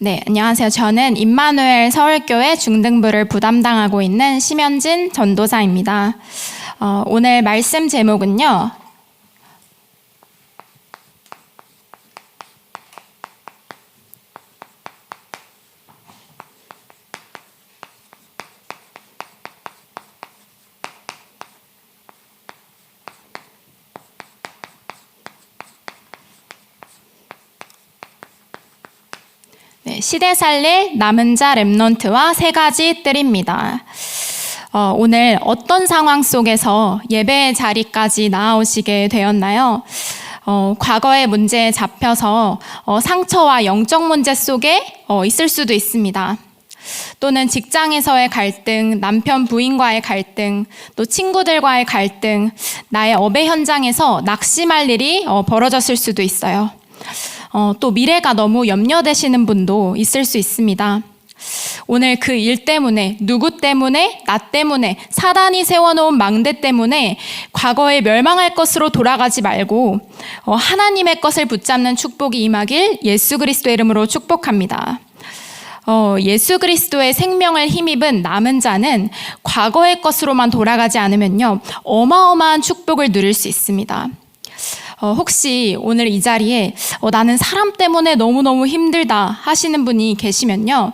네, 안녕하세요. 저는 임마누엘 서울교회 중등부를 부담당하고 있는 심현진 전도사입니다. 오늘 말씀 제목은요. 시대 살릴 남은 자 렘넌트와 세 가지 뜰입니다. 오늘 어떤 상황 속에서 예배의 자리까지 나아오시게 되었나요? 과거의 문제에 잡혀서 상처와 영적 문제 속에 있을 수도 있습니다. 또는 직장에서의 갈등, 남편 부인과의 갈등, 또 친구들과의 갈등, 나의 업의 현장에서 낙심할 일이 벌어졌을 수도 있어요. 또 미래가 너무 염려되시는 분도 있을 수 있습니다. 오늘 그 일 때문에, 누구 때문에, 나 때문에, 사단이 세워놓은 망대 때문에 과거에 멸망할 것으로 돌아가지 말고 하나님의 것을 붙잡는 축복이 임하길 예수 그리스도의 이름으로 축복합니다. 예수 그리스도의 생명을 힘입은 남은 자는 과거의 것으로만 돌아가지 않으면요, 어마어마한 축복을 누릴 수 있습니다. 혹시 오늘 이 자리에 나는 사람 때문에 너무너무 힘들다 하시는 분이 계시면요,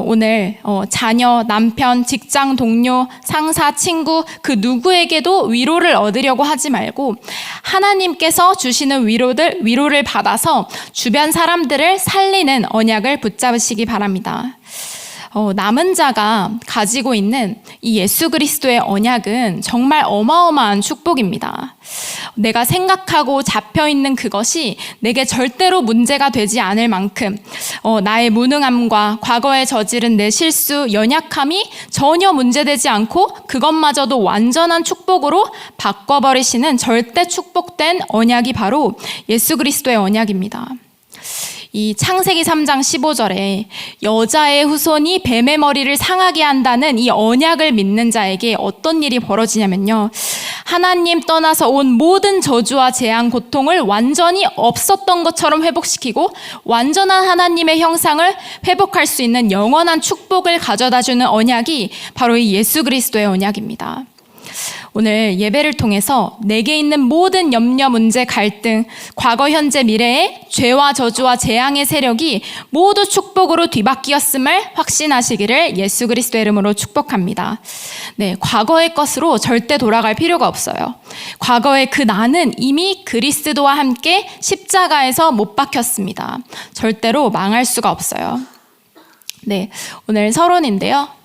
오늘 자녀, 남편, 직장 동료, 상사, 친구 그 누구에게도 위로를 얻으려고 하지 말고 하나님께서 주시는 위로를 받아서 주변 사람들을 살리는 언약을 붙잡으시기 바랍니다. 남은 자가 가지고 있는 이 예수 그리스도의 언약은 정말 어마어마한 축복입니다. 내가 생각하고 잡혀있는 그것이 내게 절대로 문제가 되지 않을 만큼 나의 무능함과 과거에 저지른 내 실수, 연약함이 전혀 문제되지 않고 그것마저도 완전한 축복으로 바꿔버리시는 절대 축복된 언약이 바로 예수 그리스도의 언약입니다. 이 창세기 3장 15절에 여자의 후손이 뱀의 머리를 상하게 한다는 이 언약을 믿는 자에게 어떤 일이 벌어지냐면요, 하나님 떠나서 온 모든 저주와 재앙, 고통을 완전히 없었던 것처럼 회복시키고 완전한 하나님의 형상을 회복할 수 있는 영원한 축복을 가져다주는 언약이 바로 이 예수 그리스도의 언약입니다. 오늘 예배를 통해서 내게 있는 모든 염려, 문제, 갈등, 과거, 현재, 미래의 죄와 저주와 재앙의 세력이 모두 축복으로 뒤바뀌었음을 확신하시기를 예수 그리스도의 이름으로 축복합니다. 네, 과거의 것으로 절대 돌아갈 필요가 없어요. 과거의 그 나는 이미 그리스도와 함께 십자가에서 못 박혔습니다. 절대로 망할 수가 없어요. 네, 오늘 서론인데요.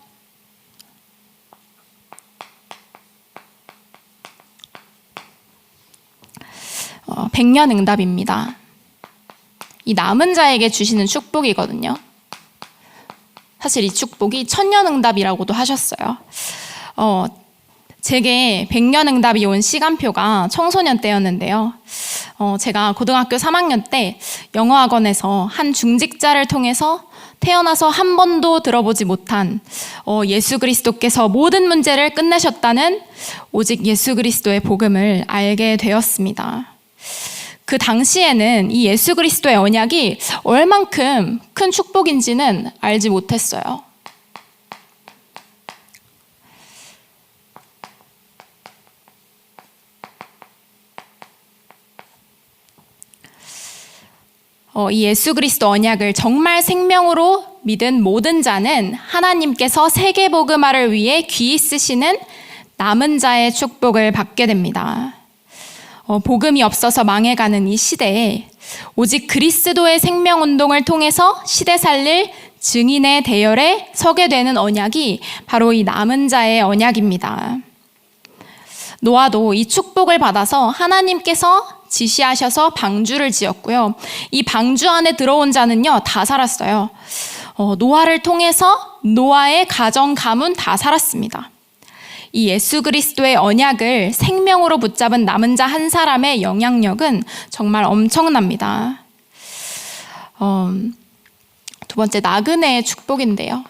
백년응답입니다. 이 남은 자에게 주시는 축복이거든요. 사실 이 축복이 천년응답이라고도 하셨어요. 제게 백년응답이 온 시간표가 청소년 때였는데요. 제가 고등학교 3학년 때 영어학원에서 한 중직자를 통해서 태어나서 한 번도 들어보지 못한 예수 그리스도께서 모든 문제를 끝내셨다는 오직 예수 그리스도의 복음을 알게 되었습니다. 그 당시에는 이 예수 그리스도의 언약이 얼만큼 큰 축복인지는 알지 못했어요. 이 예수 그리스도 언약을 정말 생명으로 믿은 모든 자는 하나님께서 세계 복음화를 위해 귀히 쓰시는 남은 자의 축복을 받게 됩니다. 복음이 없어서 망해가는 이 시대에 오직 그리스도의 생명운동을 통해서 시대 살릴 증인의 대열에 서게 되는 언약이 바로 이 남은 자의 언약입니다. 노아도 이 축복을 받아서 하나님께서 지시하셔서 방주를 지었고요. 이 방주 안에 들어온 자는요, 다 살았어요. 노아를 통해서 노아의 가정, 가문 다 살았습니다. 이 예수 그리스도의 언약을 생명으로 붙잡은 남은 자 한 사람의 영향력은 정말 엄청납니다. 두 번째, 나그네의 축복인데요.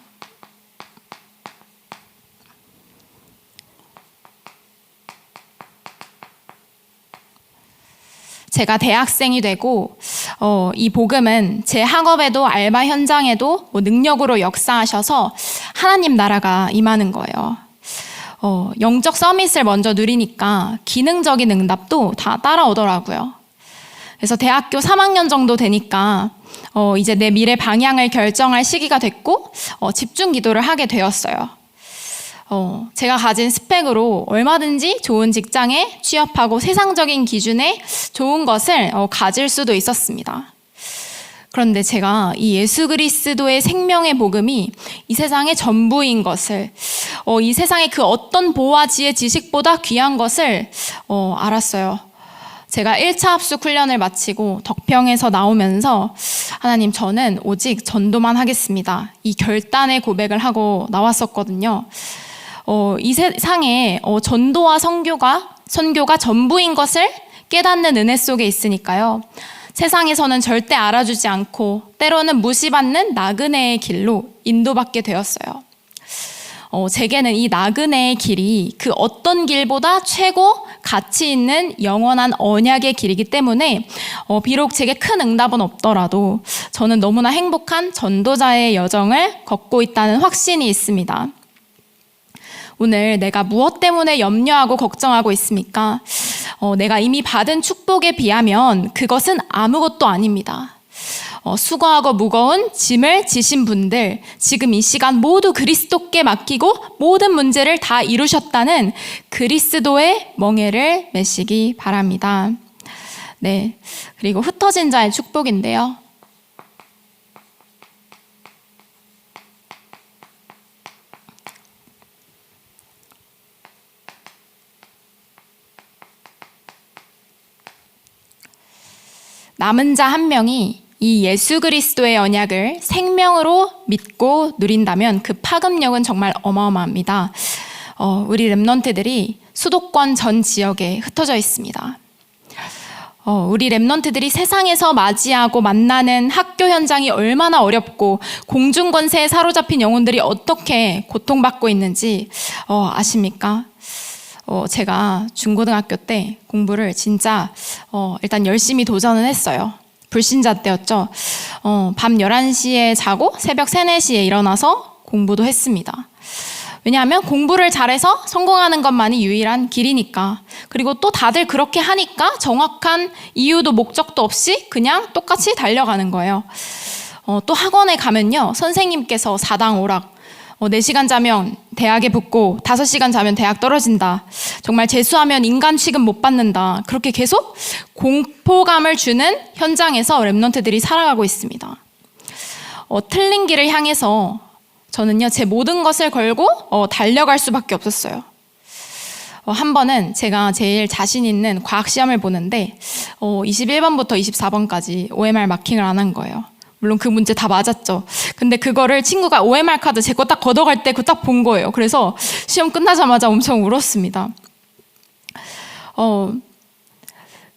제가 대학생이 되고 이 복음은 제 학업에도 알바 현장에도 능력으로 역사하셔서 하나님 나라가 임하는 거예요. 영적 서밋을 먼저 누리니까 기능적인 응답도 다 따라오더라고요. 그래서 대학교 3학년 정도 되니까 이제 내 미래 방향을 결정할 시기가 됐고 집중 기도를 하게 되었어요. 제가 가진 스펙으로 얼마든지 좋은 직장에 취업하고 세상적인 기준에 좋은 것을 가질 수도 있었습니다. 그런데 제가 이 예수 그리스도의 생명의 복음이 이 세상의 전부인 것을, 이 세상의 그 어떤 보화 지혜 지식보다 귀한 것을 알았어요. 제가 1차 합숙 훈련을 마치고 덕평에서 나오면서 하나님, 저는 오직 전도만 하겠습니다, 이 결단의 고백을 하고 나왔었거든요. 이 세상에 전도와 선교가 전부인 것을 깨닫는 은혜 속에 있으니까요. 세상에서는 절대 알아주지 않고 때로는 무시받는 나그네의 길로 인도받게 되었어요. 제게는 이 나그네의 길이 그 어떤 길보다 최고 가치 있는 영원한 언약의 길이기 때문에 비록 제게 큰 응답은 없더라도 저는 너무나 행복한 전도자의 여정을 걷고 있다는 확신이 있습니다. 오늘 내가 무엇 때문에 염려하고 걱정하고 있습니까? 내가 이미 받은 축복에 비하면 그것은 아무것도 아닙니다. 수고하고 무거운 짐을 지신 분들, 지금 이 시간 모두 그리스도께 맡기고 모든 문제를 다 이루셨다는 그리스도의 멍에를 메시기 바랍니다. 네, 그리고 흩어진 자의 축복인데요. 남은 자 한 명이 이 예수 그리스도의 언약을 생명으로 믿고 누린다면 그 파급력은 정말 어마어마합니다. 우리 렘넌트들이 수도권 전 지역에 흩어져 있습니다. 우리 렘넌트들이 세상에서 맞이하고 만나는 학교 현장이 얼마나 어렵고 공중권세에 사로잡힌 영혼들이 어떻게 고통받고 있는지 아십니까? 제가 중고등학교 때 공부를 진짜 일단 열심히 도전을 했어요. 불신자 때였죠. 밤 11시에 자고 새벽 3, 4시에 일어나서 공부도 했습니다. 왜냐하면 공부를 잘해서 성공하는 것만이 유일한 길이니까. 그리고 또 다들 그렇게 하니까 정확한 이유도 목적도 없이 그냥 똑같이 달려가는 거예요. 또 학원에 가면요, 선생님께서 사당 오락, 4시간 자면 대학에 붙고 5시간 자면 대학 떨어진다, 정말 재수하면 인간 취급 못 받는다, 그렇게 계속 공포감을 주는 현장에서 렘넌트들이 살아가고 있습니다. 틀린 길을 향해서 저는요, 제 모든 것을 걸고 달려갈 수밖에 없었어요. 한 번은 제가 제일 자신 있는 과학 시험을 보는데 21번부터 24번까지 OMR 마킹을 안 한 거예요. 물론 그 문제 다 맞았죠. 근데 그거를 친구가 OMR 카드 제 거 딱 걷어갈 때 그 딱 본 거예요. 그래서 시험 끝나자마자 엄청 울었습니다.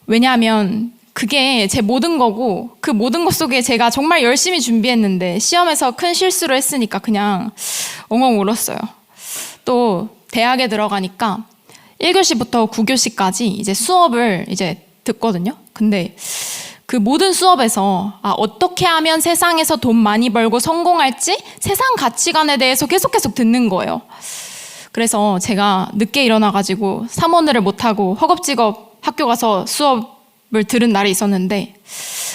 왜냐하면 그게 제 모든 거고, 그 모든 것 속에 제가 정말 열심히 준비했는데 시험에서 큰 실수를 했으니까 그냥 엉엉 울었어요. 또 대학에 들어가니까 1교시부터 9교시까지 이제 수업을 이제 듣거든요. 근데 그 모든 수업에서 어떻게 하면 세상에서 돈 많이 벌고 성공할지 세상 가치관에 대해서 계속 듣는 거예요. 그래서 제가 늦게 일어나가지고 삼원을 못하고 허겁지겁 학교 가서 수업을 들은 날이 있었는데,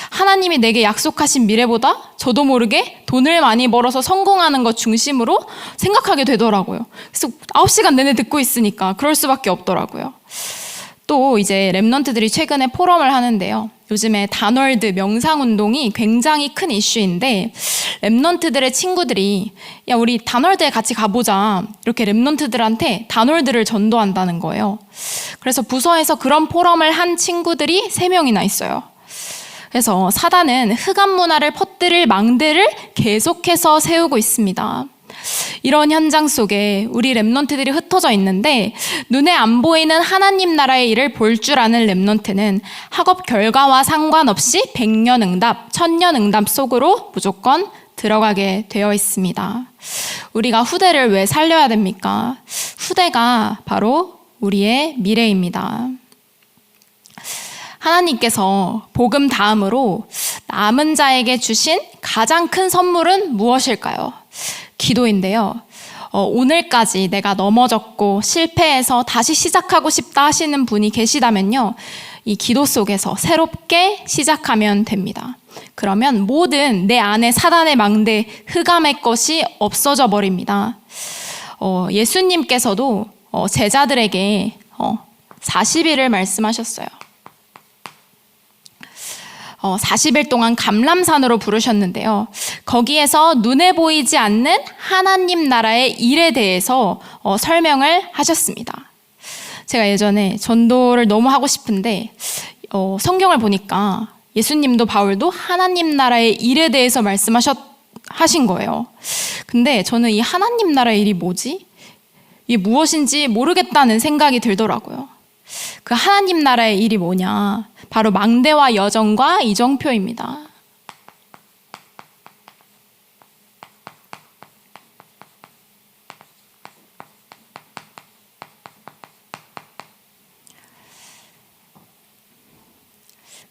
하나님이 내게 약속하신 미래보다 저도 모르게 돈을 많이 벌어서 성공하는 것 중심으로 생각하게 되더라고요. 그래서 9시간 내내 듣고 있으니까 그럴 수밖에 없더라고요. 또 이제 렘넌트들이 최근에 포럼을 하는데요. 요즘에 단월드 명상운동이 굉장히 큰 이슈인데, 렘넌트들의 친구들이 야, 우리 단월드에 같이 가보자, 이렇게 렘넌트들한테 단월드를 전도한다는 거예요. 그래서 부서에서 그런 포럼을 한 친구들이 3명이나 있어요. 그래서 사단은 흑암 문화를 퍼뜨릴 망대를 계속해서 세우고 있습니다. 이런 현장 속에 우리 렘넌트들이 흩어져 있는데, 눈에 안 보이는 하나님 나라의 일을 볼 줄 아는 렘넌트는 학업 결과와 상관없이 100년 응답, 1000년 응답 속으로 무조건 들어가게 되어 있습니다. 우리가 후대를 왜 살려야 됩니까? 후대가 바로 우리의 미래입니다. 하나님께서 복음 다음으로 남은 자에게 주신 가장 큰 선물은 무엇일까요? 기도인데요. 오늘까지 내가 넘어졌고 실패해서 다시 시작하고 싶다 하시는 분이 계시다면요, 이 기도 속에서 새롭게 시작하면 됩니다. 그러면 모든 내 안에 사단의 망대, 흑암의 것이 없어져 버립니다. 예수님께서도 제자들에게 40일을 말씀하셨어요. 40일 동안 감람산으로 부르셨는데요. 거기에서 눈에 보이지 않는 하나님 나라의 일에 대해서 설명을 하셨습니다. 제가 예전에 전도를 너무 하고 싶은데 성경을 보니까 예수님도 바울도 하나님 나라의 일에 대해서 하신 거예요. 근데 저는 이 하나님 나라의 일이 뭐지? 이게 무엇인지 모르겠다는 생각이 들더라고요. 그 하나님 나라의 일이 뭐냐? 바로 망대와 여정과 이정표입니다.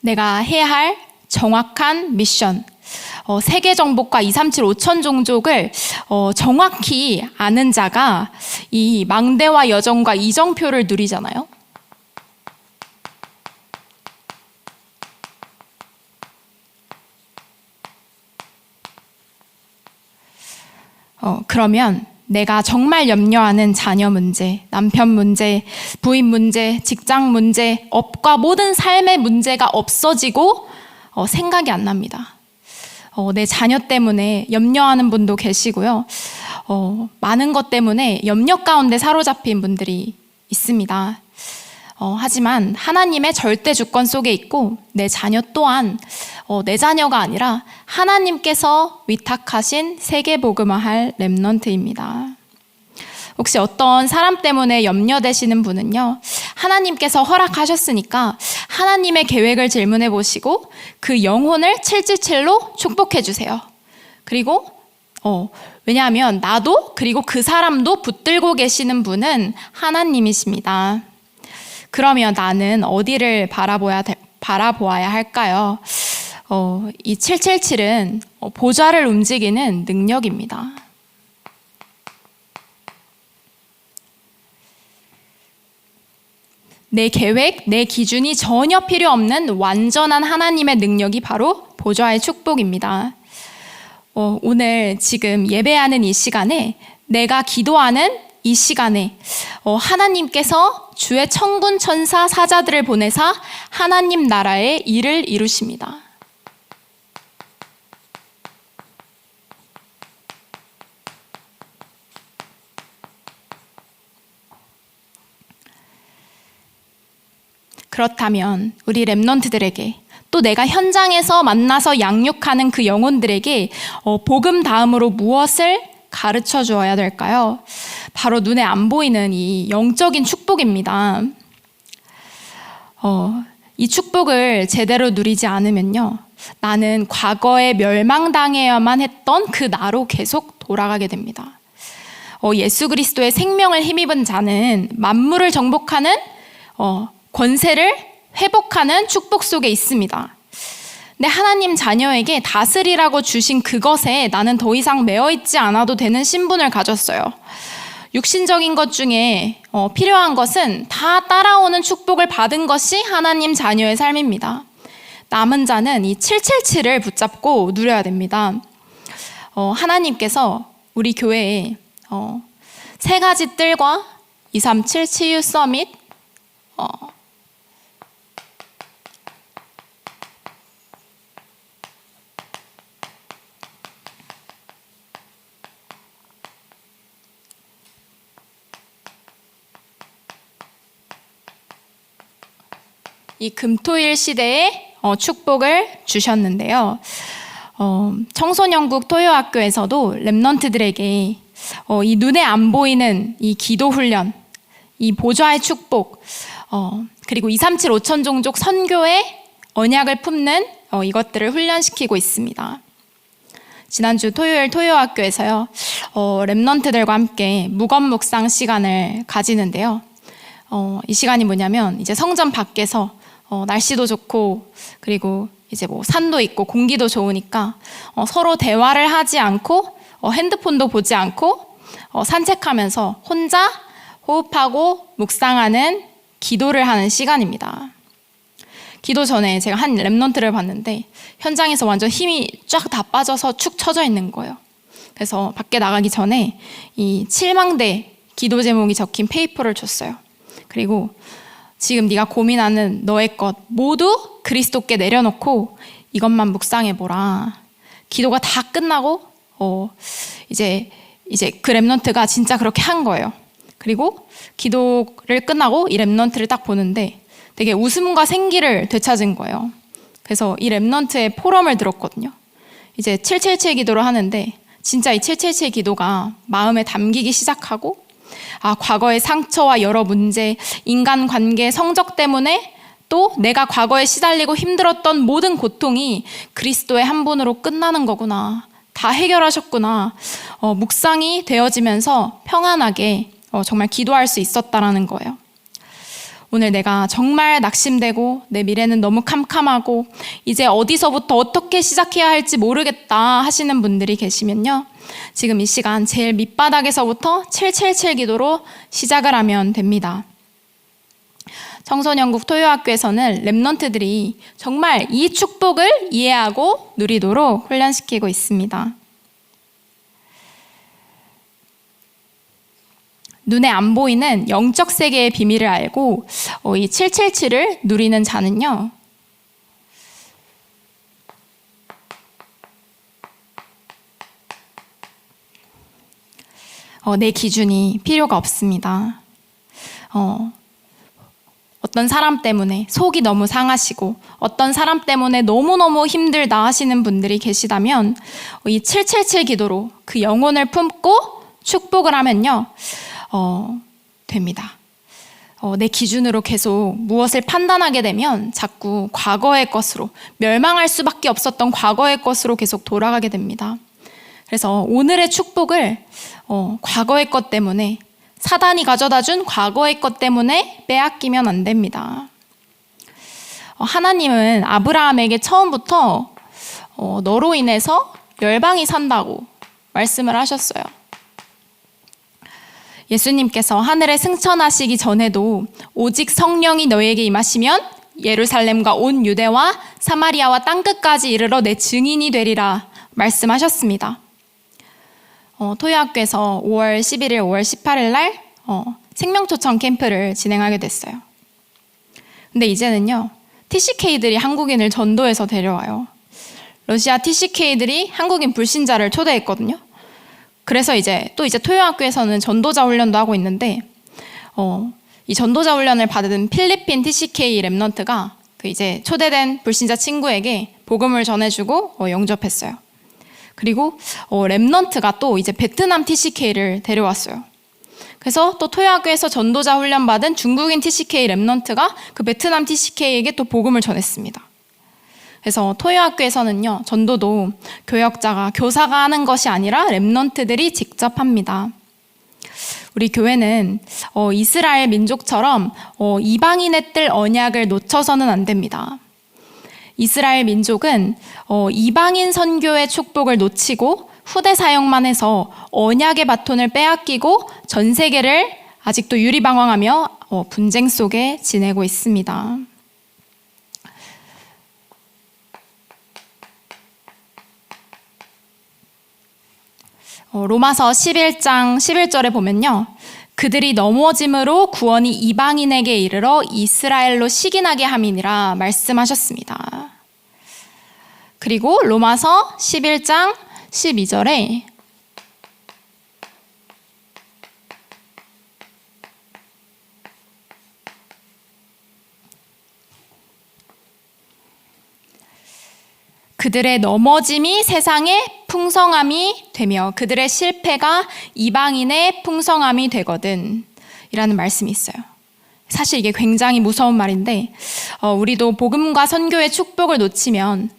내가 해야 할 정확한 미션, 세계 정복과 237 5천 종족을 정확히 아는 자가 이 망대와 여정과 이정표를 누리잖아요. 그러면 내가 정말 염려하는 자녀 문제, 남편 문제, 부인 문제, 직장 문제, 업과 모든 삶의 문제가 없어지고 생각이 안 납니다. 내 자녀 때문에 염려하는 분도 계시고요. 많은 것 때문에 염려 가운데 사로잡힌 분들이 있습니다. 하지만 하나님의 절대 주권 속에 있고 내 자녀 또한 내 자녀가 아니라 하나님께서 위탁하신 세계복음화할 렘넌트입니다. 혹시 어떤 사람 때문에 염려되시는 분은요, 하나님께서 허락하셨으니까 하나님의 계획을 질문해 보시고 그 영혼을 777로 축복해 주세요. 그리고 왜냐하면 나도 그리고 그 사람도 붙들고 계시는 분은 하나님이십니다. 그러면 나는 어디를 바라보아야 할까요? 이 777은 보좌를 움직이는 능력입니다. 내 계획, 내 기준이 전혀 필요 없는 완전한 하나님의 능력이 바로 보좌의 축복입니다. 오늘 지금 예배하는 이 시간에, 내가 기도하는 이 시간에 하나님께서 주의 천군 천사 사자들을 보내사 하나님 나라의 일을 이루십니다. 그렇다면 우리 렘넌트들에게, 또 내가 현장에서 만나서 양육하는 그 영혼들에게 복음 다음으로 무엇을 가르쳐 주어야 될까요? 바로 눈에 안 보이는 이 영적인 축복입니다. 이 축복을 제대로 누리지 않으면요, 나는 과거에 멸망당해야만 했던 그 나로 계속 돌아가게 됩니다. 예수 그리스도의 생명을 힘입은 자는 만물을 정복하는 권세를 회복하는 축복 속에 있습니다. 근데 하나님 자녀에게 다스리라고 주신 그것에 나는 더 이상 매어있지 않아도 되는 신분을 가졌어요. 육신적인 것 중에 필요한 것은 다 따라오는 축복을 받은 것이 하나님 자녀의 삶입니다. 남은 자는 이 777을 붙잡고 누려야 됩니다. 하나님께서 우리 교회에 세 가지 뜰과 237 치유 서밋, 이 금토일 시대에 축복을 주셨는데요. 청소년국 토요학교에서도 렘넌트들에게 이 눈에 안 보이는 이 기도 훈련, 이 보좌의 축복, 그리고 237 5천 종족 선교의 언약을 품는 이것들을 훈련시키고 있습니다. 지난주 토요일 토요학교에서요, 렘넌트들과 함께 묵언 묵상 시간을 가지는데요. 이 시간이 뭐냐면 이제 성전 밖에서 날씨도 좋고 그리고 이제 뭐 산도 있고 공기도 좋으니까 서로 대화를 하지 않고 핸드폰도 보지 않고 산책하면서 혼자 호흡하고 묵상하는 기도를 하는 시간입니다. 기도 전에 제가 한 랩넌트를 봤는데 현장에서 완전 힘이 쫙 다 빠져서 축 처져 있는 거예요. 그래서 밖에 나가기 전에 이 7망대 기도 제목이 적힌 페이퍼를 줬어요. 그리고 지금 네가 고민하는 너의 것 모두 그리스도께 내려놓고 이것만 묵상해보라. 기도가 다 끝나고 이제 그 랩넌트가 진짜 그렇게 한 거예요. 그리고 기도를 끝나고 이 랩넌트를 딱 보는데 되게 웃음과 생기를 되찾은 거예요. 그래서 이 랩넌트의 포럼을 들었거든요. 이제 777 기도를 하는데 진짜 이 777 기도가 마음에 담기기 시작하고 과거의 상처와 여러 문제, 인간관계, 성적 때문에 또 내가 과거에 시달리고 힘들었던 모든 고통이 그리스도의 한 분으로 끝나는 거구나. 다 해결하셨구나. 묵상이 되어지면서 평안하게 정말 기도할 수 있었다라는 거예요. 오늘 내가 정말 낙심되고 내 미래는 너무 캄캄하고 이제 어디서부터 어떻게 시작해야 할지 모르겠다 하시는 분들이 계시면요. 지금 이 시간 제일 밑바닥에서부터 777 기도로 시작을 하면 됩니다. 청소년국 토요학교에서는 랩넌트들이 정말 이 축복을 이해하고 누리도록 훈련시키고 있습니다. 눈에 안 보이는 영적 세계의 비밀을 알고 이 777을 누리는 자는요. 내 기준이 필요가 없습니다. 어떤 사람 때문에 속이 너무 상하시고 어떤 사람 때문에 너무너무 힘들다 하시는 분들이 계시다면 이 777 기도로 그 영혼을 품고 축복을 하면요. 됩니다. 내 기준으로 계속 무엇을 판단하게 되면 자꾸 과거의 것으로 멸망할 수밖에 없었던 과거의 것으로 계속 돌아가게 됩니다. 그래서 오늘의 축복을 과거의 것 때문에 사단이 가져다준 과거의 것 때문에 빼앗기면 안 됩니다. 하나님은 아브라함에게 처음부터 너로 인해서 열방이 산다고 말씀을 하셨어요. 예수님께서 하늘에 승천하시기 전에도 오직 성령이 너에게 임하시면 예루살렘과 온 유대와 사마리아와 땅끝까지 이르러 내 증인이 되리라 말씀하셨습니다. 토요학교에서 5월 11일, 5월 18일 날 생명초청 캠프를 진행하게 됐어요. 근데 이제는요, TCK들이 한국인을 전도해서 데려와요. 러시아 TCK들이 한국인 불신자를 초대했거든요. 그래서 이제 토요학교에서는 전도자 훈련도 하고 있는데, 이 전도자 훈련을 받은 필리핀 TCK 랩넌트가 그 이제 초대된 불신자 친구에게 복음을 전해주고 영접했어요. 그리고 랩넌트가 또 이제 베트남 TCK를 데려왔어요. 그래서 또 토요학교에서 전도자 훈련 받은 중국인 TCK 랩넌트가 그 베트남 TCK에게 또 복음을 전했습니다. 그래서 토요학교에서는요, 전도도 교역자가, 교사가 하는 것이 아니라 랩넌트들이 직접 합니다. 우리 교회는 이스라엘 민족처럼 이방인의 뜰 언약을 놓쳐서는 안 됩니다. 이스라엘 민족은 이방인 선교의 축복을 놓치고 후대 사역만 해서 언약의 바톤을 빼앗기고 전 세계를 아직도 유리방황하며 분쟁 속에 지내고 있습니다. 로마서 11장 11절에 보면요. 그들이 넘어짐으로 구원이 이방인에게 이르러 이스라엘로 식인하게 함이니라 말씀하셨습니다. 그리고 로마서 11장 12절에 그들의 넘어짐이 세상의 풍성함이 되며 그들의 실패가 이방인의 풍성함이 되거든 이라는 말씀이 있어요. 사실 이게 굉장히 무서운 말인데 우리도 복음과 선교의 축복을 놓치면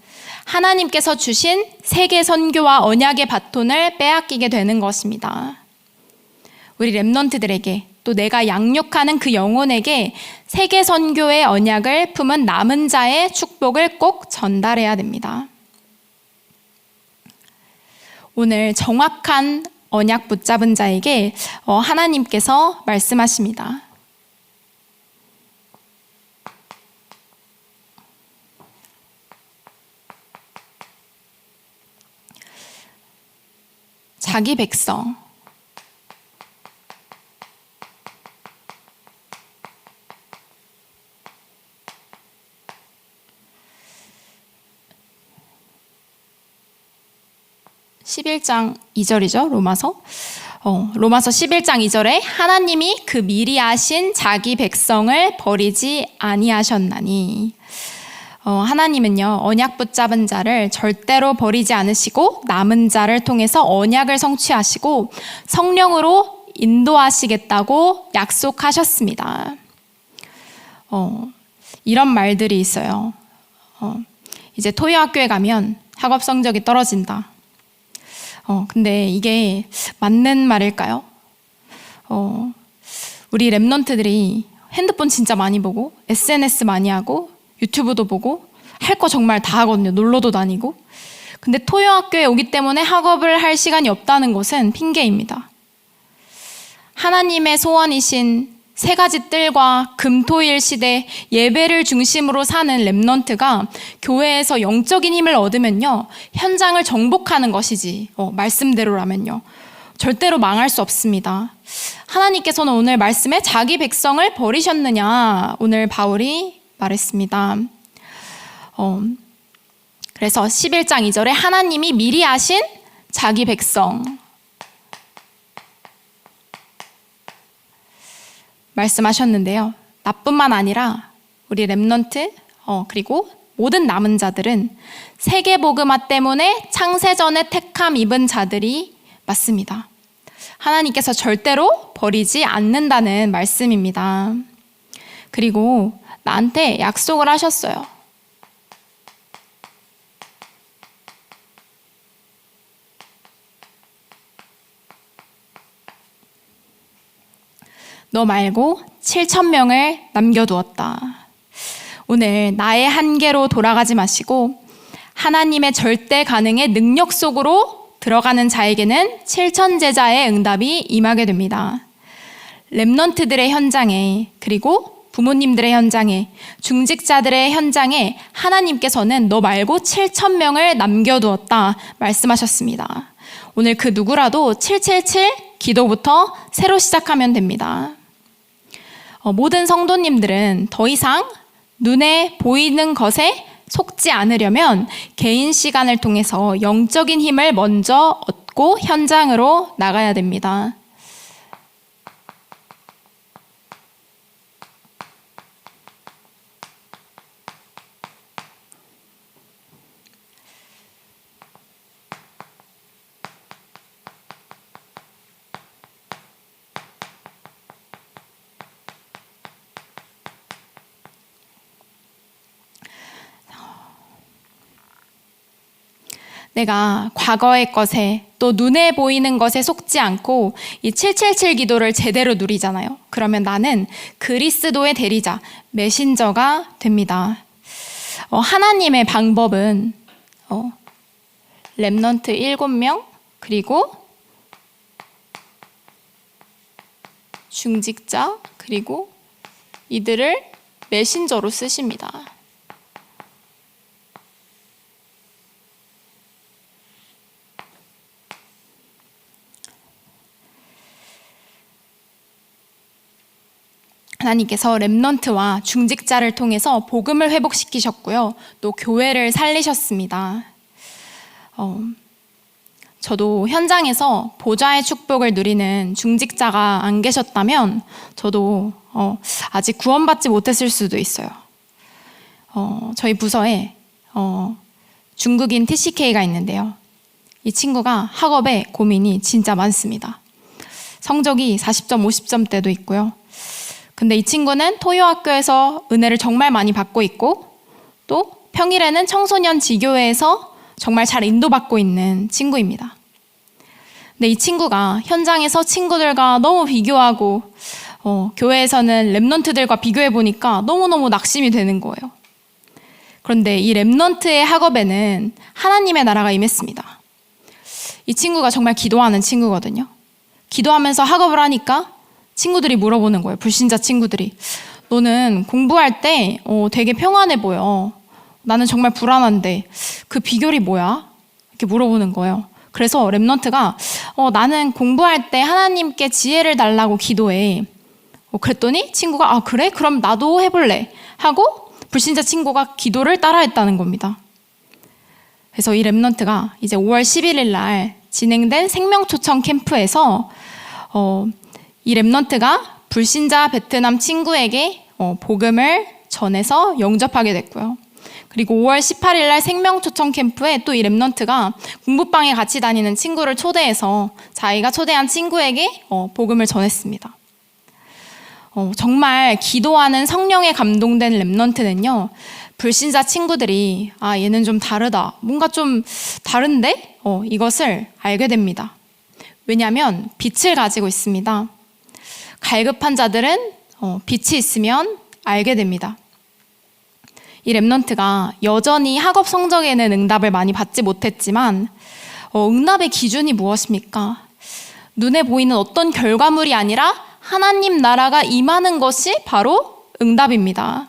하나님께서 주신 세계 선교와 언약의 바톤을 빼앗기게 되는 것입니다. 우리 랩넌트들에게 또 내가 양육하는 그 영혼에게 세계 선교의 언약을 품은 남은 자의 축복을 꼭 전달해야 됩니다. 오늘 정확한 언약 붙잡은 자에게 하나님께서 말씀하십니다. 자기 백성, (11장 2절이죠) 로마서 11장 2절에 하나님이 그 미리 아신 자기 백성을 버리지 아니하셨나니, 하나님은요 언약 붙잡은 자를 절대로 버리지 않으시고 남은 자를 통해서 언약을 성취하시고 성령으로 인도하시겠다고 약속하셨습니다. 이런 말들이 있어요. 이제 토요학교에 가면 학업 성적이 떨어진다. 근데 이게 맞는 말일까요? 우리 랩런트들이 핸드폰 진짜 많이 보고 SNS 많이 하고 유튜브도 보고 할 거 정말 다 하거든요. 놀러도 다니고. 근데 토요학교에 오기 때문에 학업을 할 시간이 없다는 것은 핑계입니다. 하나님의 소원이신 세 가지 뜰과 금토일 시대 예배를 중심으로 사는 랩넌트가 교회에서 영적인 힘을 얻으면요 현장을 정복하는 것이지, 말씀대로라면요 절대로 망할 수 없습니다. 하나님께서는 오늘 말씀에 자기 백성을 버리셨느냐 오늘 바울이 말했습니다. 그래서 11장 2절에 하나님이 미리 아신 자기 백성 말씀하셨는데요. 나뿐만 아니라 우리 랩넌트 그리고 모든 남은 자들은 세계복음화 때문에 창세전에 택함 입은 자들이 맞습니다. 하나님께서 절대로 버리지 않는다는 말씀입니다. 그리고 나한테 약속을 하셨어요. 너 말고 7,000명을 남겨두었다. 오늘 나의 한계로 돌아가지 마시고 하나님의 절대 가능의 능력 속으로 들어가는 자에게는 7,000제자의 응답이 임하게 됩니다. 랩넌트들의 현장에, 그리고 부모님들의 현장에, 중직자들의 현장에 하나님께서는 너 말고 7,000명을 남겨두었다 말씀하셨습니다. 오늘 그 누구라도 777 기도부터 새로 시작하면 됩니다. 모든 성도님들은 더 이상 눈에 보이는 것에 속지 않으려면 개인 시간을 통해서 영적인 힘을 먼저 얻고 현장으로 나가야 됩니다. 내가 과거의 것에 또 눈에 보이는 것에 속지 않고 이 777 기도를 제대로 누리잖아요. 그러면 나는 그리스도의 대리자, 메신저가 됩니다. 하나님의 방법은 랩넌트 7명 그리고 중직자 그리고 이들을 메신저로 쓰십니다. 하나님께서 랩넌트와 중직자를 통해서 복음을 회복시키셨고요. 또 교회를 살리셨습니다. 저도 현장에서 보좌의 축복을 누리는 중직자가 안 계셨다면 저도 아직 구원받지 못했을 수도 있어요. 저희 부서에 중국인 TCK가 있는데요. 이 친구가 학업에 고민이 진짜 많습니다. 성적이 40점, 50점대도 있고요. 근데 이 친구는 토요학교에서 은혜를 정말 많이 받고 있고 또 평일에는 청소년 지교회에서 정말 잘 인도받고 있는 친구입니다. 근데 이 친구가 현장에서 친구들과 너무 비교하고 교회에서는 랩넌트들과 비교해 보니까 너무너무 낙심이 되는 거예요. 그런데 이 랩넌트의 학업에는 하나님의 나라가 임했습니다. 이 친구가 정말 기도하는 친구거든요. 기도하면서 학업을 하니까 친구들이 물어보는 거예요. 불신자 친구들이. 너는 공부할 때 되게 평안해 보여. 나는 정말 불안한데 그 비결이 뭐야? 이렇게 물어보는 거예요. 그래서 랩넌트가 나는 공부할 때 하나님께 지혜를 달라고 기도해. 그랬더니 친구가 아 그래? 그럼 나도 해볼래. 하고 불신자 친구가 기도를 따라했다는 겁니다. 그래서 이 랩넌트가 이제 5월 11일 날 진행된 생명초청 캠프에서 이 랩넌트가 불신자 베트남 친구에게 복음을 전해서 영접하게 됐고요. 그리고 5월 18일 날 생명초청 캠프에 또 이 랩넌트가 공부방에 같이 다니는 친구를 초대해서 자기가 초대한 친구에게 복음을 전했습니다. 정말 기도하는 성령에 감동된 랩넌트는요, 불신자 친구들이 아 얘는 좀 다르다, 뭔가 좀 다른데? 이것을 알게 됩니다. 왜냐하면 빛을 가지고 있습니다. 갈급한 자들은 빛이 있으면 알게 됩니다. 이 랩넌트가 여전히 학업 성적에는 응답을 많이 받지 못했지만 응답의 기준이 무엇입니까? 눈에 보이는 어떤 결과물이 아니라 하나님 나라가 임하는 것이 바로 응답입니다.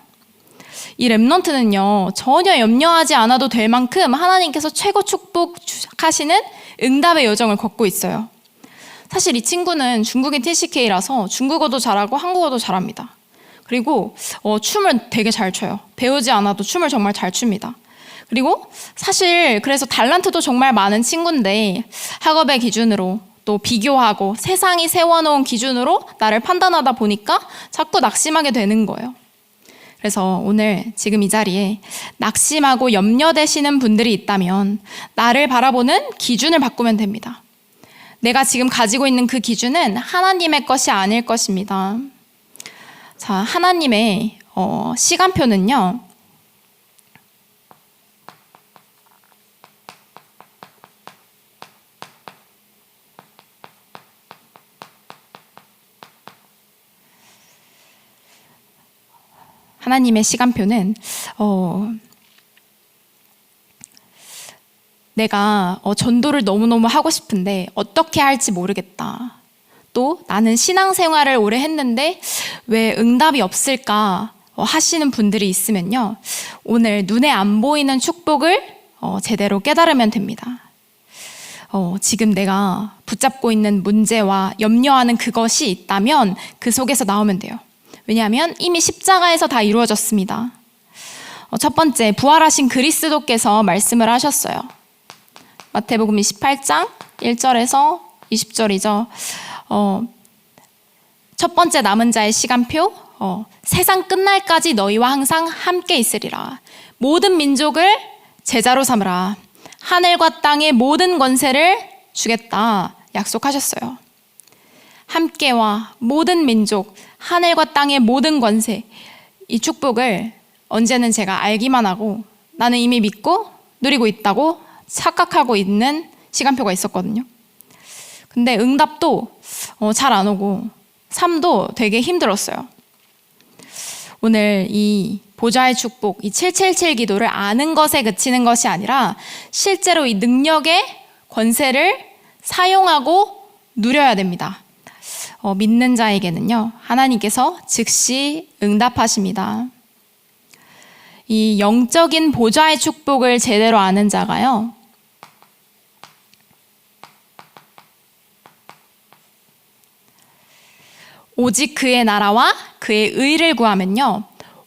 이 랩넌트는요, 전혀 염려하지 않아도 될 만큼 하나님께서 최고 축복하시는 응답의 여정을 걷고 있어요. 사실 이 친구는 중국인 TCK라서 중국어도 잘하고 한국어도 잘합니다. 그리고 춤을 되게 잘 춰요. 배우지 않아도 춤을 정말 잘 춥니다. 그리고 사실 그래서 달란트도 정말 많은 친구인데 학업의 기준으로 또 비교하고 세상이 세워놓은 기준으로 나를 판단하다 보니까 자꾸 낙심하게 되는 거예요. 그래서 오늘 지금 이 자리에 낙심하고 염려되시는 분들이 있다면 나를 바라보는 기준을 바꾸면 됩니다. 내가 지금 가지고 있는 그 기준은 하나님의 것이 아닐 것입니다. 자, 하나님의 시간표는요, 하나님의 시간표는 내가 전도를 너무너무 하고 싶은데 어떻게 할지 모르겠다. 또 나는 신앙생활을 오래 했는데 왜 응답이 없을까 하시는 분들이 있으면요, 오늘 눈에 안 보이는 축복을 제대로 깨달으면 됩니다. 지금 내가 붙잡고 있는 문제와 염려하는 그것이 있다면 그 속에서 나오면 돼요. 왜냐하면 이미 십자가에서 다 이루어졌습니다. 첫 번째, 부활하신 그리스도께서 말씀을 하셨어요. 마태복음 28장 1절에서 20절이죠. 첫 번째 남은 자의 시간표, 세상 끝날까지 너희와 항상 함께 있으리라. 모든 민족을 제자로 삼으라. 하늘과 땅의 모든 권세를 주겠다 약속하셨어요. 함께와 모든 민족, 하늘과 땅의 모든 권세, 이 축복을 언제는 제가 알기만 하고 나는 이미 믿고 누리고 있다고 착각하고 있는 시간표가 있었거든요. 근데 응답도 잘 안 오고 삶도 되게 힘들었어요. 오늘 이 보좌의 축복, 이 777 기도를 아는 것에 그치는 것이 아니라 실제로 이 능력의 권세를 사용하고 누려야 됩니다. 믿는 자에게는요, 하나님께서 즉시 응답하십니다. 이 영적인 보좌의 축복을 제대로 아는 자가요, 오직 그의 나라와 그의 의를 구하면요,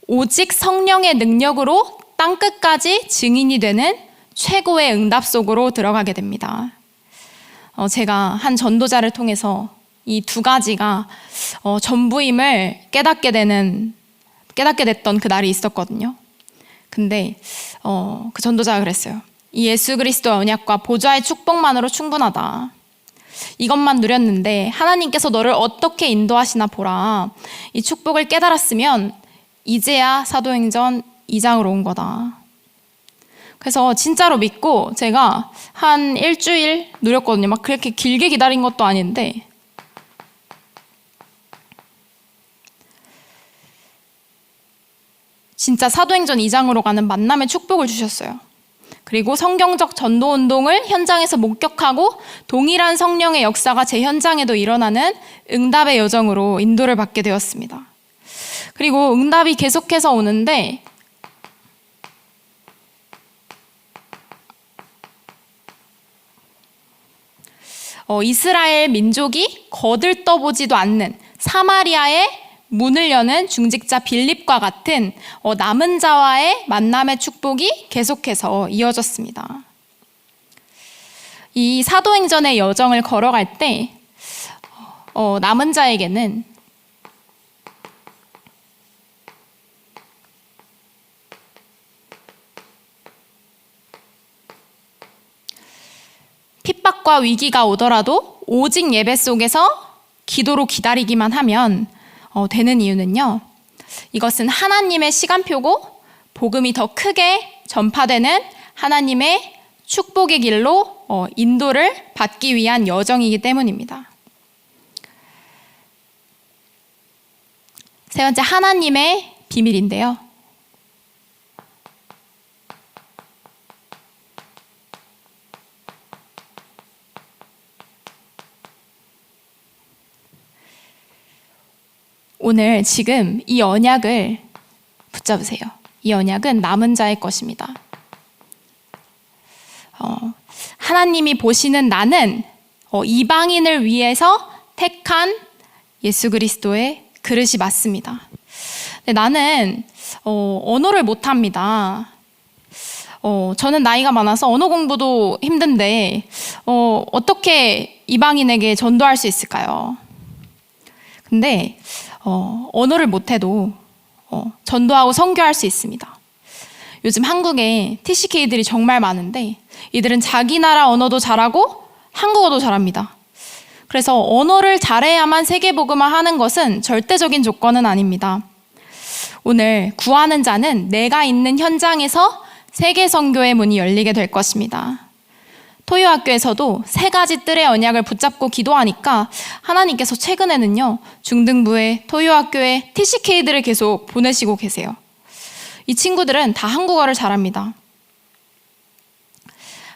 오직 성령의 능력으로 땅끝까지 증인이 되는 최고의 응답 속으로 들어가게 됩니다. 제가 한 전도자를 통해서 이 두 가지가 전부임을 깨닫게 됐던 그 날이 있었거든요. 근데 그 전도자가 그랬어요. 이 예수 그리스도의 언약과 보좌의 축복만으로 충분하다. 이것만 누렸는데 하나님께서 너를 어떻게 인도하시나 보라. 이 축복을 깨달았으면 이제야 사도행전 2장으로 온 거다. 그래서 진짜로 믿고 제가 한 일주일 누렸거든요. 막 그렇게 길게 기다린 것도 아닌데 진짜 사도행전 2장으로 가는 만남의 축복을 주셨어요. 그리고 성경적 전도운동을 현장에서 목격하고 동일한 성령의 역사가 제 현장에도 일어나는 응답의 여정으로 인도를 받게 되었습니다. 그리고 응답이 계속해서 오는데 이스라엘 민족이 거들떠보지도 않는 사마리아의 문을 여는 중직자 빌립과 같은 남은 자와의 만남의 축복이 계속해서 이어졌습니다. 이 사도행전의 여정을 걸어갈 때 남은 자에게는 핍박과 위기가 오더라도 오직 예배 속에서 기도로 기다리기만 하면 되는 이유는요. 이것은 하나님의 시간표고 복음이 더 크게 전파되는 하나님의 축복의 길로 인도를 받기 위한 여정이기 때문입니다. 세 번째, 하나님의 비밀인데요. 오늘 지금 이 언약을 붙잡으세요. 이 언약은 남은 자의 것입니다. 하나님이 보시는 나는 이방인을 위해서 택한 예수 그리스도의 그릇이 맞습니다. 근데 나는 언어를 못합니다. 저는 나이가 많아서 언어 공부도 힘든데 어떻게 이방인에게 전도할 수 있을까요? 근데 언어를 못해도 전도하고 선교할 수 있습니다. 요즘 한국에 TCK들이 정말 많은데 이들은 자기 나라 언어도 잘하고 한국어도 잘합니다. 그래서 언어를 잘해야만 세계복음화 하는 것은 절대적인 조건은 아닙니다. 오늘 구하는 자는 내가 있는 현장에서 세계 선교의 문이 열리게 될 것입니다. 토요학교에서도 세 가지 뜰의 언약을 붙잡고 기도하니까 하나님께서 최근에는요, 중등부에 토요학교에 TCK들을 계속 보내시고 계세요. 이 친구들은 다 한국어를 잘합니다.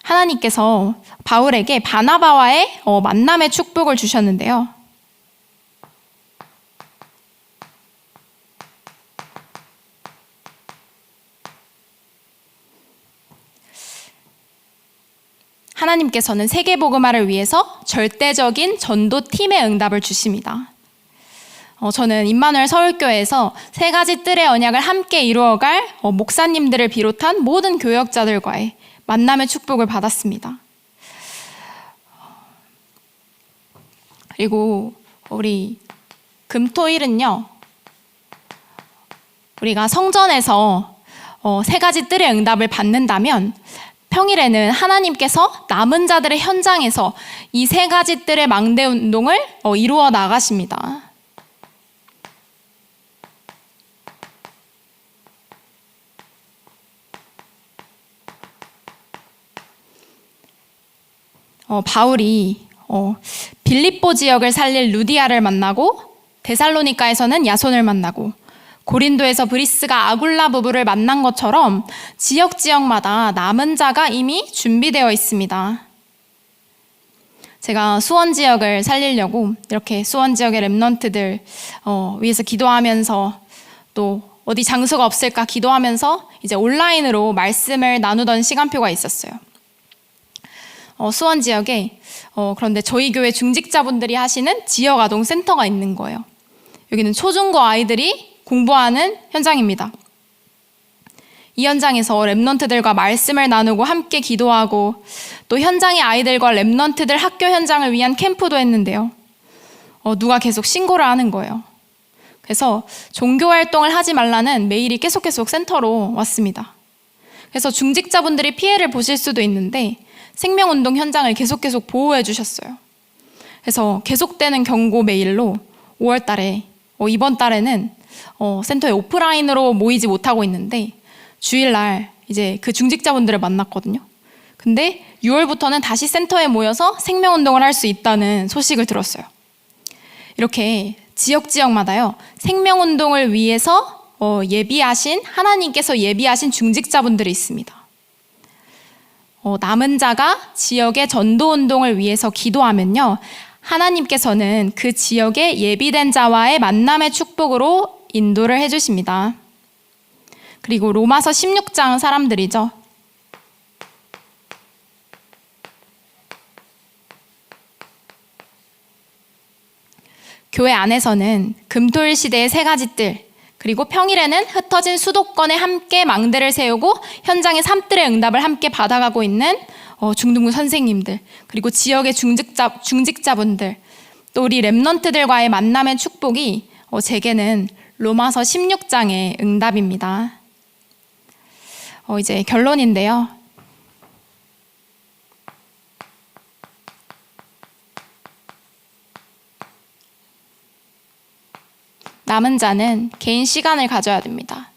하나님께서 바울에게 바나바와의 만남의 축복을 주셨는데요. 하나님께서는 세계복음화를 위해서 절대적인 전도팀의 응답을 주십니다. 저는 임마누엘 서울교회에서 세 가지 뜰의 언약을 함께 이루어갈 목사님들을 비롯한 모든 교역자들과의 만남의 축복을 받았습니다. 그리고 우리 금토일은요, 우리가 성전에서 세 가지 뜰의 응답을 받는다면 평일에는 하나님께서 남은 자들의 현장에서 이 세 가지 뜰의 망대 운동을 이루어 나가십니다. 바울이 빌립보 지역을 살릴 루디아를 만나고 데살로니가에서는 야손을 만나고 고린도에서 브리스가 아굴라 부부를 만난 것처럼 지역마다 남은 자가 이미 준비되어 있습니다. 제가 수원 지역을 살리려고 이렇게 수원 지역의 렘넌트들 위해서 기도하면서 또 어디 장소가 없을까 기도하면서 이제 온라인으로 말씀을 나누던 시간표가 있었어요. 수원 지역에 그런데 저희 교회 중직자분들이 하시는 지역 아동 센터가 있는 거예요. 여기는 초중고 아이들이 공부하는 현장입니다. 이 현장에서 랩넌트들과 말씀을 나누고 함께 기도하고 또 현장의 아이들과 랩넌트들 학교 현장을 위한 캠프도 했는데요. 누가 계속 신고를 하는 거예요. 그래서 종교활동을 하지 말라는 메일이 계속 센터로 왔습니다. 그래서 중직자분들이 피해를 보실 수도 있는데 생명운동 현장을 계속 보호해 주셨어요. 그래서 계속되는 경고 메일로 5월 달에 이번 달에는 센터에 오프라인으로 모이지 못하고 있는데 주일날 이제 그 중직자분들을 만났거든요. 근데 6월부터는 다시 센터에 모여서 생명운동을 할 수 있다는 소식을 들었어요. 이렇게 지역마다요 생명운동을 위해서 하나님께서 예비하신 중직자분들이 있습니다. 남은 자가 지역의 전도 운동을 위해서 기도하면요, 하나님께서는 그 지역의 예비된 자와의 만남의 축복으로 인도를 해주십니다. 그리고 로마서 16장 사람들이죠. 교회 안에서는 금토일 시대의 세 가지 뜰, 그리고 평일에는 흩어진 수도권에 함께 망대를 세우고 현장의 삶들의 응답을 함께 받아가고 있는 중등부 선생님들, 그리고 지역의 중직자분들, 또 우리 렘넌트들과의 만남의 축복이 제게는 로마서 16장의 응답입니다. 이제 결론인데요. 남은 자는 개인 시간을 가져야 됩니다.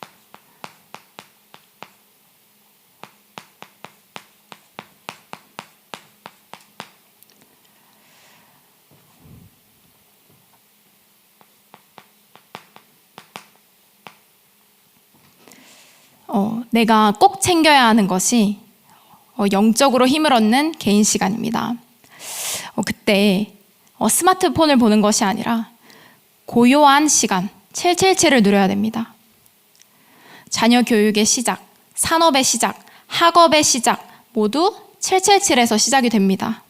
내가 꼭 챙겨야 하는 것이 영적으로 힘을 얻는 개인 시간입니다. 그때 스마트폰을 보는 것이 아니라 고요한 시간, 777을 누려야 됩니다. 자녀 교육의 시작, 산업의 시작, 학업의 시작 모두 777에서 시작이 됩니다.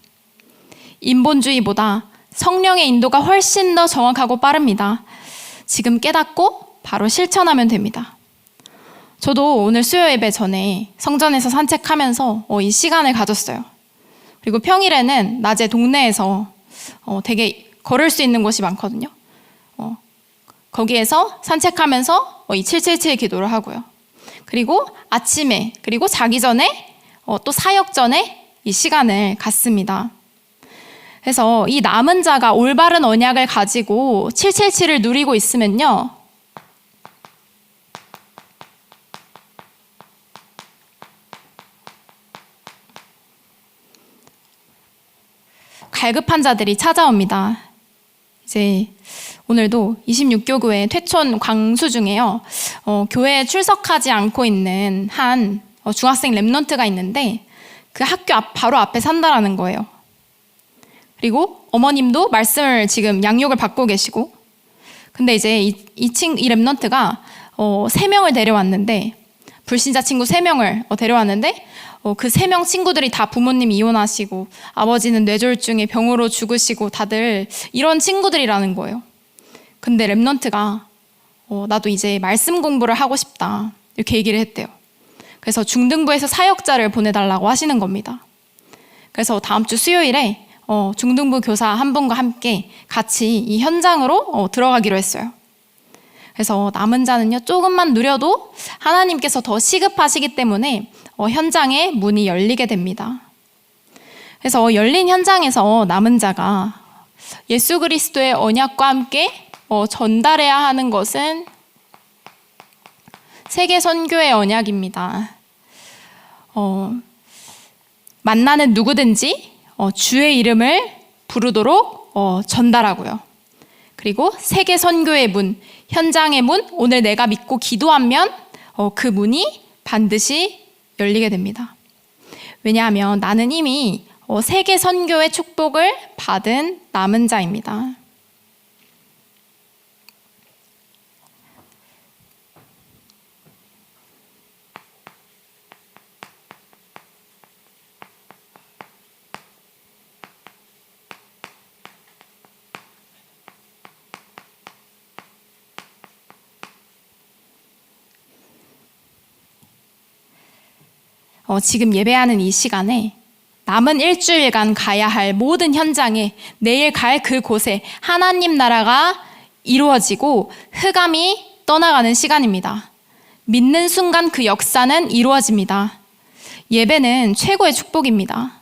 인본주의보다 성령의 인도가 훨씬 더 정확하고 빠릅니다. 지금 깨닫고 바로 실천하면 됩니다. 저도 오늘 수요 예배 전에 성전에서 산책하면서 이 시간을 가졌어요. 그리고 평일에는 낮에 동네에서 되게 걸을 수 있는 곳이 많거든요. 거기에서 산책하면서 이 777 기도를 하고요. 그리고 아침에, 그리고 자기 전에, 또 사역 전에 이 시간을 갖습니다. 그래서 이 남은 자가 올바른 언약을 가지고 777을 누리고 있으면요, 갈급한 자들이 찾아옵니다. 이제 오늘도 26교구의 퇴촌 광수 중에요, 교회에 출석하지 않고 있는 한 중학생 랩넌트가 있는데 그 학교 바로 앞에 산다라는 거예요. 그리고 어머님도 말씀을 지금 양육을 받고 계시고, 근데 이제 이 랩넌트가 3명을 데려왔는데, 불신자 친구 3명을 데려왔는데 그 3명 친구들이 다 부모님 이혼하시고 아버지는 뇌졸중에 병으로 죽으시고 다들 이런 친구들이라는 거예요. 근데 랩넌트가 나도 이제 말씀 공부를 하고 싶다 이렇게 얘기를 했대요. 그래서 중등부에서 사역자를 보내달라고 하시는 겁니다. 그래서 다음 주 수요일에 중등부 교사 한 분과 함께 같이 이 현장으로 들어가기로 했어요. 그래서 남은 자는요, 조금만 누려도 하나님께서 더 시급하시기 때문에 현장에 문이 열리게 됩니다. 그래서 열린 현장에서 남은 자가 예수 그리스도의 언약과 함께 전달해야 하는 것은 세계 선교의 언약입니다. 만나는 누구든지 주의 이름을 부르도록 전달하고요. 그리고 세계 선교의 문, 현장의 문, 오늘 내가 믿고 기도하면 그 문이 반드시 열리게 됩니다. 왜냐하면 나는 이미 세계 선교의 축복을 받은 남은 자입니다. 지금 예배하는 이 시간에 남은 일주일간 가야 할 모든 현장에, 내일 갈 그곳에 하나님 나라가 이루어지고 흑암이 떠나가는 시간입니다. 믿는 순간 그 역사는 이루어집니다. 예배는 최고의 축복입니다.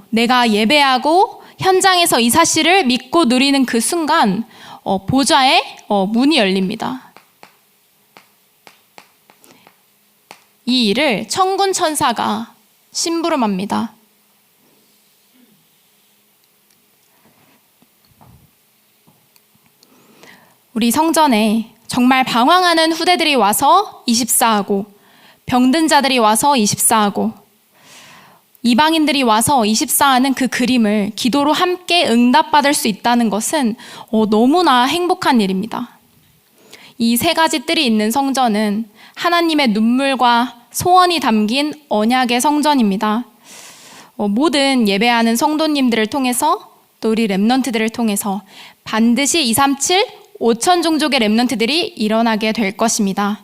내가 예배하고 현장에서 이 사실을 믿고 누리는 그 순간 보좌에 문이 열립니다. 이 일을 천군 천사가 심부름합니다. 우리 성전에 정말 방황하는 후대들이 와서 24하고 병든 자들이 와서 24하고 이방인들이 와서 24하는 그 그림을 기도로 함께 응답받을 수 있다는 것은 너무나 행복한 일입니다. 이 세 가지 뜰이 있는 성전은 하나님의 눈물과 소원이 담긴 언약의 성전입니다. 모든 예배하는 성도님들을 통해서 또 우리 렘넌트들을 통해서 반드시 237 5천 종족의 렘넌트들이 일어나게 될 것입니다.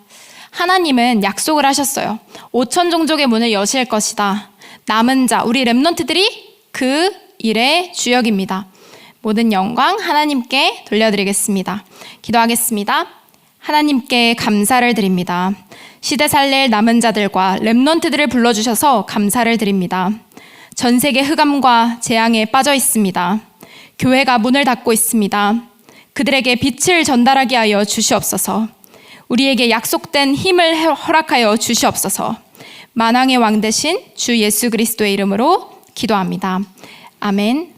하나님은 약속을 하셨어요. 5천 종족의 문을 여실 것이다. 남은 자, 우리 렘넌트들이 그 일의 주역입니다. 모든 영광 하나님께 돌려드리겠습니다. 기도하겠습니다. 하나님께 감사를 드립니다. 시대 살릴 남은 자들과 렘넌트들을 불러주셔서 감사를 드립니다. 전 세계 흑암과 재앙에 빠져 있습니다. 교회가 문을 닫고 있습니다. 그들에게 빛을 전달하게 하여 주시옵소서. 우리에게 약속된 힘을 허락하여 주시옵소서. 만왕의 왕 되신 주 예수 그리스도의 이름으로 기도합니다. 아멘.